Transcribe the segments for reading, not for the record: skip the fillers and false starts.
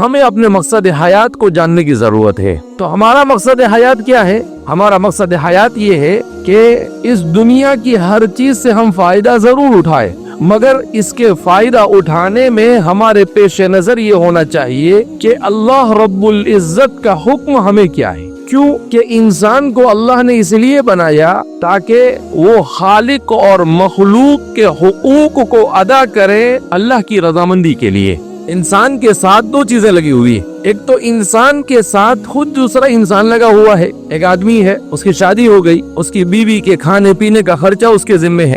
ہمیں اپنے مقصد حیات کو جاننے کی ضرورت ہے۔ تو ہمارا مقصد حیات کیا ہے؟ ہمارا مقصد حیات یہ ہے کہ اس دنیا کی ہر چیز سے ہم فائدہ ضرور اٹھائیں، مگر اس کے فائدہ اٹھانے میں ہمارے پیش نظر یہ ہونا چاہیے کہ اللہ رب العزت کا حکم ہمیں کیا ہے۔ کیوں کہ انسان کو اللہ نے اس لیے بنایا تاکہ وہ خالق اور مخلوق کے حقوق کو ادا کرے اللہ کی رضامندی کے لیے۔ انسان کے ساتھ دو چیزیں لگی ہوئی ہیں، ایک تو انسان کے ساتھ خود دوسرا انسان لگا ہوا ہے۔ ایک آدمی ہے، اس کی شادی ہو گئی، اس کی بیوی کے کھانے پینے کا خرچہ اس کے ذمہ ہے،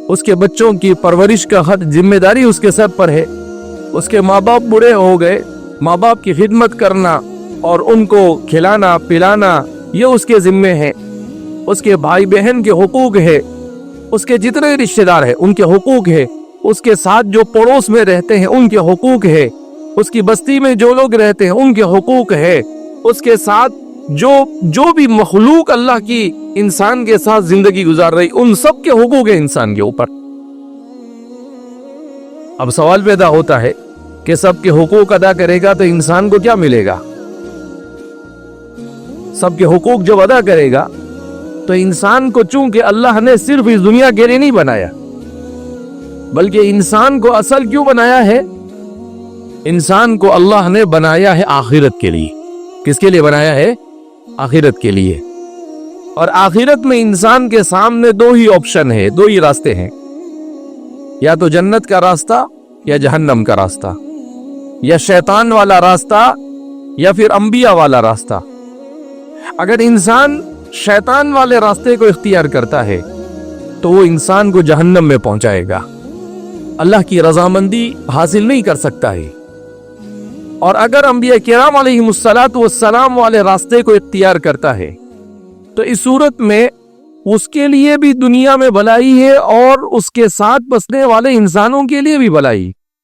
اس کے بچوں کی پرورش کا ذمہ داری اس کے سر پر ہے، اس کے ماں باپ بوڑھے ہو گئے، ماں باپ کی خدمت کرنا اور ان کو کھلانا پلانا یہ اس کے ذمہ ہے، اس کے بھائی بہن کے حقوق ہے، اس کے جتنے رشتہ دار ہیں ان کے حقوق ہے، اس کے ساتھ جو پڑوس میں رہتے ہیں ان کے حقوق ہے، اس کی بستی میں جو لوگ رہتے ہیں ان کے حقوق ہے، اس کے ساتھ جو بھی مخلوق اللہ کی انسان کے ساتھ زندگی گزار رہی ان سب کے حقوق ہے انسان کے اوپر۔ اب سوال پیدا ہوتا ہے کہ سب کے حقوق ادا کرے گا تو انسان کو کیا ملے گا؟ سب کے حقوق جب ادا کرے گا تو انسان کو چونکہ اللہ نے صرف اس دنیا کے لیے نہیں بنایا بلکہ انسان کو اصل کیوں بنایا ہے؟ انسان کو اللہ نے بنایا ہے آخرت کے لیے۔ کس کے لیے بنایا ہے؟ آخرت کے لیے۔ اور آخرت میں انسان کے سامنے دو ہی آپشن ہے، دو ہی راستے ہیں، یا تو جنت کا راستہ یا جہنم کا راستہ، یا شیطان والا راستہ یا پھر انبیاء والا راستہ۔ اگر انسان شیطان والے راستے کو اختیار کرتا ہے تو وہ انسان کو جہنم میں پہنچائے گا، اللہ کی رضامندی حاصل نہیں کر سکتا ہے۔ اور اگر انبیاء کرام علیہ السلام والے راستے کو اختیار کرتا ہے تو اس صورت میں اس کے لیے بھی دنیا میں بھلائی ہے اور اس کے ساتھ بسنے والے انسانوں کے لیے بھی بھلائی۔